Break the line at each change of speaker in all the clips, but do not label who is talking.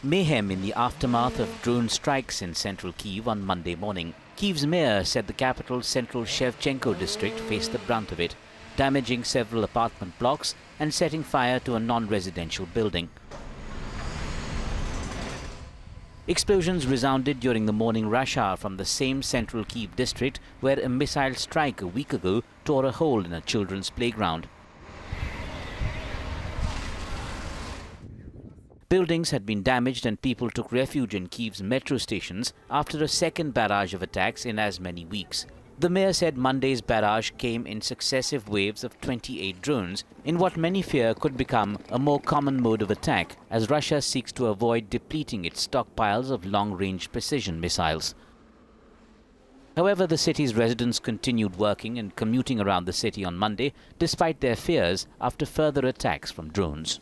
Mayhem in the aftermath of drone strikes in central Kyiv on Monday morning. Kyiv's mayor said the capital's central Shevchenko district faced the brunt of it, damaging several apartment blocks and setting fire to a non-residential building. Explosions resounded during the morning rush hour from the same central Kyiv district where a missile strike a week ago tore a hole in a children's playground. Buildings had been damaged and people took refuge in Kyiv's metro stations after a second barrage of attacks in as many weeks. The mayor said Monday's barrage came in successive waves of 28 drones, in what many fear could become a more common mode of attack as Russia seeks to avoid depleting its stockpiles of long-range precision missiles. However, the city's residents continued working and commuting around the city on Monday despite their fears after further attacks from drones.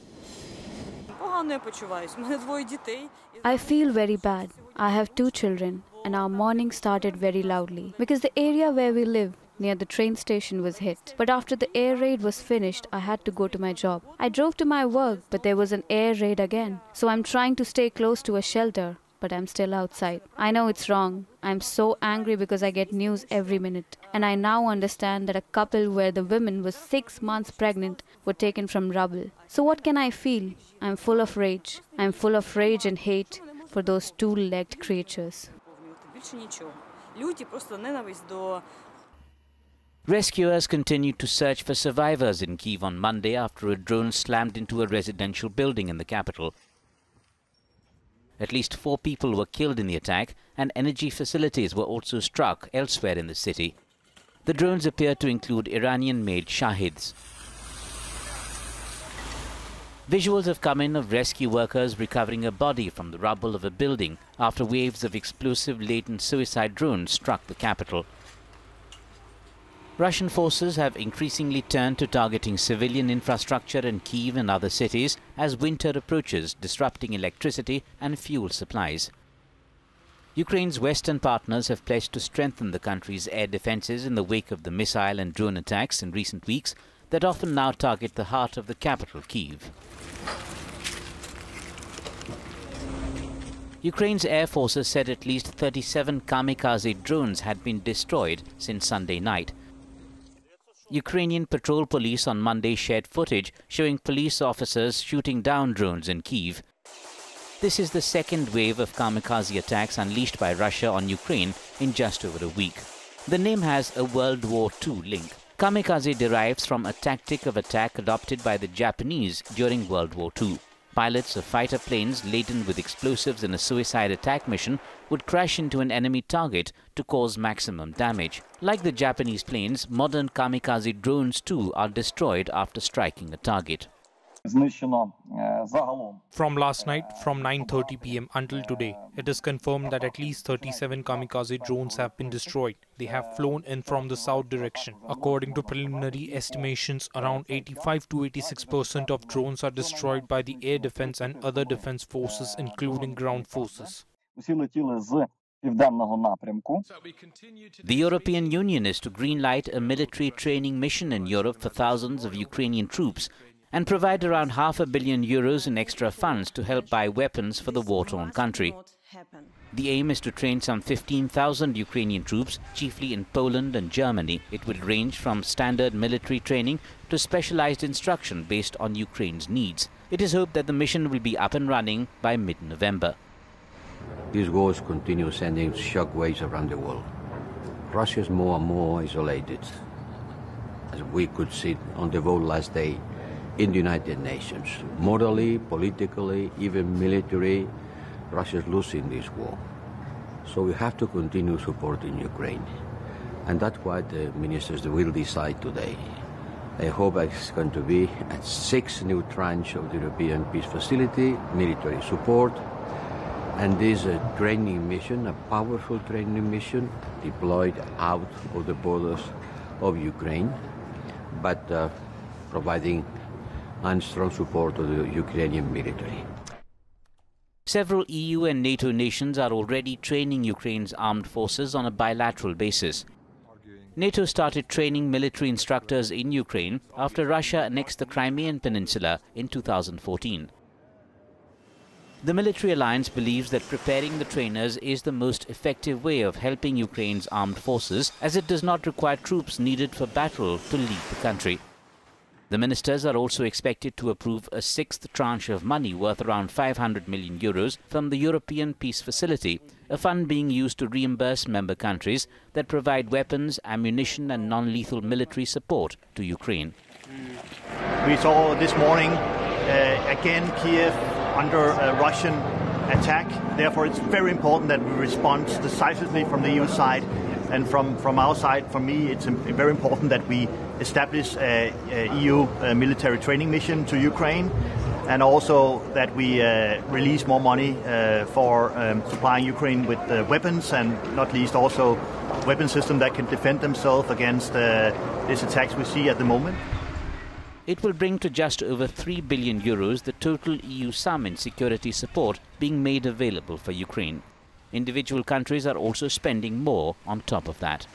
I feel very bad. I have 2 children and our morning started very loudly because the area where we live near the train station was hit. But after the air raid was finished, I had to go to my job. I drove to my work, but there was an air raid again. So I'm trying to stay close to a shelter, but I'm still outside. I know it's wrong. I'm so angry because I get news every minute. And I now understand that a couple where the woman was 6 months pregnant were taken from rubble. So what can I feel? I'm full of rage. I'm full of rage and hate for those 2-legged creatures.
Rescuers continued to search for survivors in Kyiv on Monday after a drone slammed into a residential building in the capital. At least 4 people were killed in the attack, and energy facilities were also struck elsewhere in the city. The drones appear to include Iranian-made Shahids. Visuals have come in of rescue workers recovering a body from the rubble of a building after waves of explosive latent suicide drones struck the capital. Russian forces have increasingly turned to targeting civilian infrastructure in Kyiv and other cities as winter approaches, disrupting electricity and fuel supplies. Ukraine's Western partners have pledged to strengthen the country's air defenses in the wake of the missile and drone attacks in recent weeks that often now target the heart of the capital, Kyiv. Ukraine's air forces said at least 37 Kamikaze drones had been destroyed since Sunday night. Ukrainian patrol police on Monday shared footage showing police officers shooting down drones in Kyiv. This is the second wave of kamikaze attacks unleashed by Russia on Ukraine in just over a week. The name has a World War II link. Kamikaze derives from a tactic of attack adopted by the Japanese during World War II. Pilots of fighter planes laden with explosives in a suicide attack mission would crash into an enemy target to cause maximum damage. Like the Japanese planes, modern kamikaze drones too are destroyed after striking a target.
From last night, from 9:30 p.m. until today, it is confirmed that at least 37 kamikaze drones have been destroyed. They have flown in from the south direction. According to preliminary estimations, around 85 to 86% of drones are destroyed by the air defense and other defense forces, including ground forces.
The European Union is to greenlight a military training mission in Europe for thousands of Ukrainian troops and provide around €500 million in extra funds to help buy weapons for the war-torn country. The aim is to train some 15,000 Ukrainian troops, chiefly in Poland and Germany. It will range from standard military training to specialized instruction based on Ukraine's needs. It is hoped that the mission will be up and running by mid-November.
These wars continue sending shockwaves around the world. Russia is more and more isolated, as we could see on the vote last day in the United Nations. Morally, politically, even militarily, Russia is losing this war. So we have to continue supporting Ukraine. And that's what the ministers will decide today. I hope it's going to be a 6th new tranche of the European Peace Facility, military support, and this training mission, a powerful training mission, deployed out of the borders of Ukraine, but providing and strong support to the Ukrainian military.
Several EU and NATO nations are already training Ukraine's armed forces on a bilateral basis. NATO started training military instructors in Ukraine after Russia annexed the Crimean Peninsula in 2014. The military alliance believes that preparing the trainers is the most effective way of helping Ukraine's armed forces, as it does not require troops needed for battle to lead the country. The ministers are also expected to approve a sixth tranche of money worth around 500 million euros from the European Peace Facility, a fund being used to reimburse member countries that provide weapons, ammunition and non-lethal military support to Ukraine.
We saw this morning again Kyiv under a Russian attack. Therefore, it's very important that we respond decisively from the EU side. And from our side, for me, it's very important that we establish a EU military training mission to Ukraine, and also that we release more money for supplying Ukraine with weapons, and not least also weapon systems that can defend themselves against these attacks we see at the moment.
It will bring to just over 3 billion euros the total EU sum in security support being made available for Ukraine. Individual countries are also spending more on top of that.